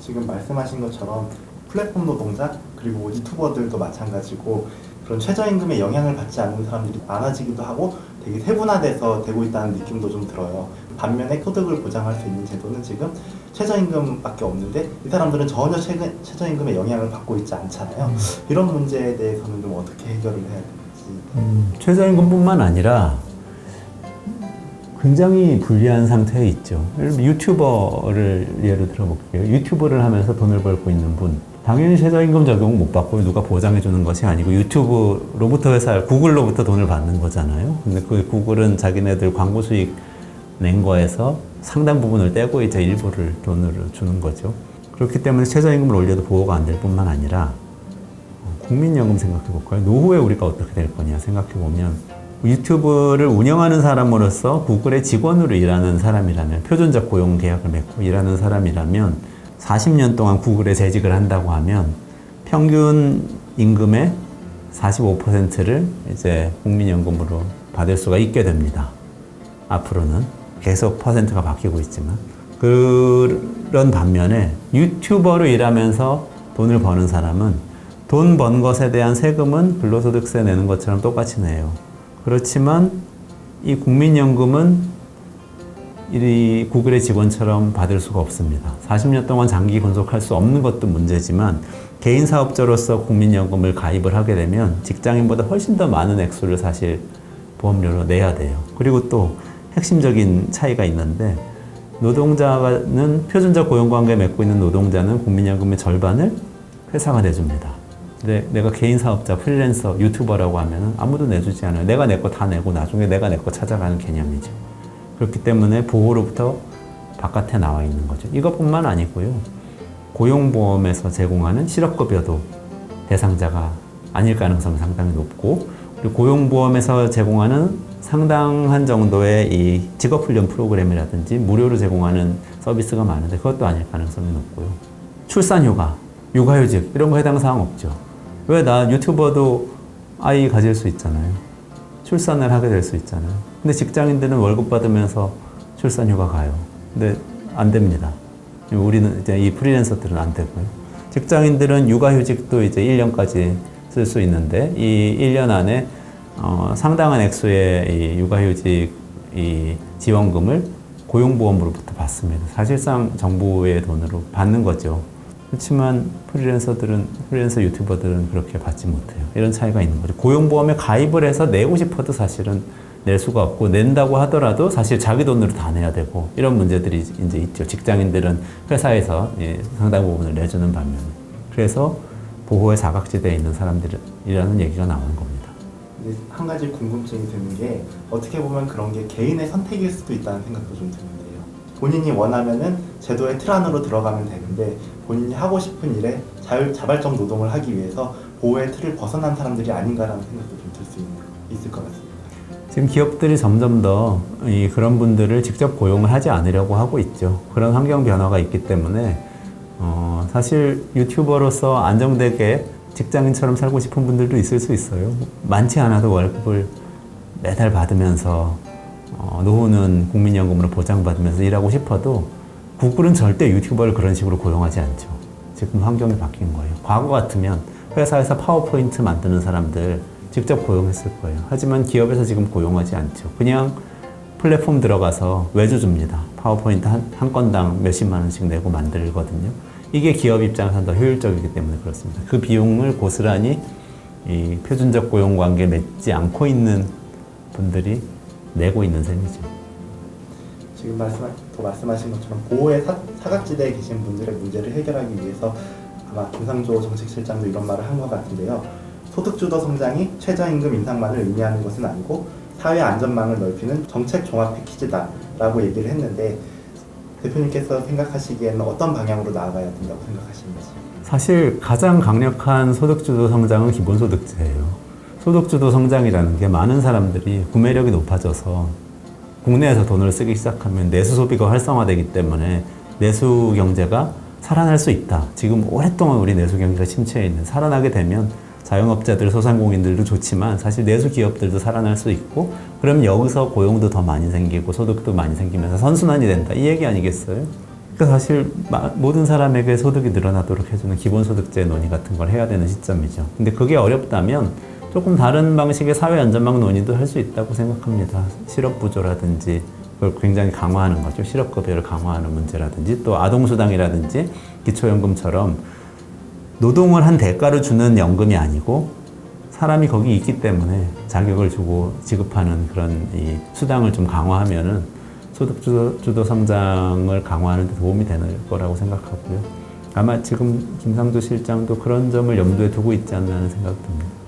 지금 말씀하신 것처럼 플랫폼 노동자 그리고 유튜버들도 마찬가지고 그런 최저임금에 영향을 받지 않는 사람들이 많아지기도 하고 되게 세분화돼서 되고 있다는 느낌도 좀 들어요. 반면에 소득을 보장할 수 있는 제도는 지금 최저임금밖에 없는데 이 사람들은 전혀 최저임금에 영향을 받고 있지 않잖아요. 이런 문제에 대해서는 좀 어떻게 해결을 해야 되는지. 최저임금뿐만 아니라 굉장히 불리한 상태에 있죠. 예를 들면 유튜버를 예로 들어볼게요. 유튜브를 하면서 돈을 벌고 있는 분. 당연히 최저임금 적용 못 받고 누가 보장해 주는 것이 아니고 유튜브로부터 구글로부터 돈을 받는 거잖아요. 근데 그 구글은 자기네들 광고 수익 낸 거에서 상당 부분을 떼고 이제 일부를 돈으로 주는 거죠. 그렇기 때문에 최저임금을 올려도 보호가 안 될 뿐만 아니라 국민연금 생각해 볼까요? 노후에 우리가 어떻게 될 거냐 생각해 보면 유튜브를 운영하는 사람으로서 구글의 직원으로 일하는 사람이라면 표준적 고용 계약을 맺고 일하는 사람이라면 40년 동안 구글에 재직을 한다고 하면 평균 임금의 45%를 이제 국민연금으로 받을 수가 있게 됩니다. 앞으로는 계속 퍼센트가 바뀌고 있지만 그런 반면에 유튜버로 일하면서 돈을 버는 사람은 돈 번 것에 대한 세금은 불로소득세 내는 것처럼 똑같이 내요. 그렇지만 이 국민연금은 이 구글의 직원처럼 받을 수가 없습니다. 40년 동안 장기 근속할 수 없는 것도 문제지만 개인 사업자로서 국민연금을 가입을 하게 되면 직장인보다 훨씬 더 많은 액수를 사실 보험료로 내야 돼요. 그리고 또 핵심적인 차이가 있는데 노동자는 표준적 고용관계 맺고 있는 노동자는 국민연금의 절반을 회사가 내줍니다. 근데 내가 개인 사업자, 프리랜서, 유튜버라고 하면 아무도 내주지 않아요. 내가 내 거 다 내고 나중에 내가 내 거 찾아가는 개념이죠. 그렇기 때문에 보호로부터 바깥에 나와 있는 거죠. 이것뿐만 아니고요. 고용보험에서 제공하는 실업급여도 대상자가 아닐 가능성이 상당히 높고 그리고 고용보험에서 제공하는 상당한 정도의 이 직업훈련 프로그램이라든지 무료로 제공하는 서비스가 많은데 그것도 아닐 가능성이 높고요. 출산휴가, 육아휴직 이런 거 해당 사항 없죠. 왜 나 유튜버도 아이 가질 수 있잖아요. 출산을 하게 될 수 있잖아요. 근데 직장인들은 월급 받으면서 출산휴가 가요. 근데 안 됩니다. 우리는 이제 이 프리랜서들은 안 되고요. 직장인들은 육아휴직도 이제 1년까지 쓸 수 있는데 이 1년 안에 상당한 액수의 이 육아휴직 이 지원금을 고용보험으로부터 받습니다. 사실상 정부의 돈으로 받는 거죠. 그렇지만 프리랜서 유튜버들은 그렇게 받지 못해요. 이런 차이가 있는 거죠. 고용보험에 가입을 해서 내고 싶어도 사실은 낼 수가 없고 낸다고 하더라도 사실 자기 돈으로 다 내야 되고 이런 문제들이 이제 있죠. 직장인들은 회사에서 상당 부분을 내주는 반면에. 그래서 보호의 사각지대에 있는 사람들이라는 얘기가 나오는 겁니다. 근데 한 가지 궁금증이 드는 게 어떻게 보면 그런 게 개인의 선택일 수도 있다는 생각도 좀 드는데요. 본인이 원하면은 제도의 틀 안으로 들어가면 되는데 본인이 하고 싶은 일에 자발적 노동을 하기 위해서 보호의 틀을 벗어난 사람들이 아닌가라는 생각도 좀 들 수 있을 것 같습니다. 지금 기업들이 점점 더 그런 분들을 직접 고용을 하지 않으려고 하고 있죠. 그런 환경 변화가 있기 때문에 사실 유튜버로서 안정되게 직장인처럼 살고 싶은 분들도 있을 수 있어요. 많지 않아도 월급을 매달 받으면서 노후는 국민연금으로 보장받으면서 일하고 싶어도 구글은 절대 유튜버를 그런 식으로 고용하지 않죠. 지금 환경이 바뀐 거예요. 과거 같으면 회사에서 파워포인트 만드는 사람들 직접 고용했을 거예요. 하지만 기업에서 지금 고용하지 않죠. 그냥 플랫폼 들어가서 외주 줍니다. 파워포인트 한 건당 몇십만 원씩 내고 만들거든요. 이게 기업 입장에서는 더 효율적이기 때문에 그렇습니다. 그 비용을 고스란히 이 표준적 고용 관계 맺지 않고 있는 분들이 내고 있는 셈이죠. 지금 말씀하신 것처럼 보호의 사각지대에 계신 분들의 문제를 해결하기 위해서 아마 김상조 정책실장도 이런 말을 한 것 같은데요. 소득주도 성장이 최저임금 인상만을 의미하는 것은 아니고 사회 안전망을 넓히는 정책 종합 패키지다라고 얘기를 했는데 대표님께서 생각하시기에는 어떤 방향으로 나아가야 된다고 생각하시는지? 사실 가장 강력한 소득주도 성장은 기본소득제예요. 소득주도 성장이라는 게 많은 사람들이 구매력이 높아져서 국내에서 돈을 쓰기 시작하면 내수 소비가 활성화되기 때문에 내수 경제가 살아날 수 있다. 지금 오랫동안 우리 내수 경제가 침체해 있는 살아나게 되면 자영업자들, 소상공인들도 좋지만 사실 내수 기업들도 살아날 수 있고 그럼 여기서 고용도 더 많이 생기고 소득도 많이 생기면서 선순환이 된다. 이 얘기 아니겠어요? 그러니까 사실 모든 사람에게 소득이 늘어나도록 해주는 기본소득제 논의 같은 걸 해야 되는 시점이죠. 근데 그게 어렵다면 조금 다른 방식의 사회안전망 논의도 할 수 있다고 생각합니다. 실업부조라든지 그걸 굉장히 강화하는 거죠. 실업급여를 강화하는 문제라든지 또 아동수당이라든지 기초연금처럼 노동을 한 대가로 주는 연금이 아니고 사람이 거기 있기 때문에 자격을 주고 지급하는 그런 이 수당을 좀 강화하면은 소득주도 성장을 강화하는 데 도움이 되는 거라고 생각하고요. 아마 지금 김상조 실장도 그런 점을 염두에 두고 있지 않나 하는 생각이 듭니다.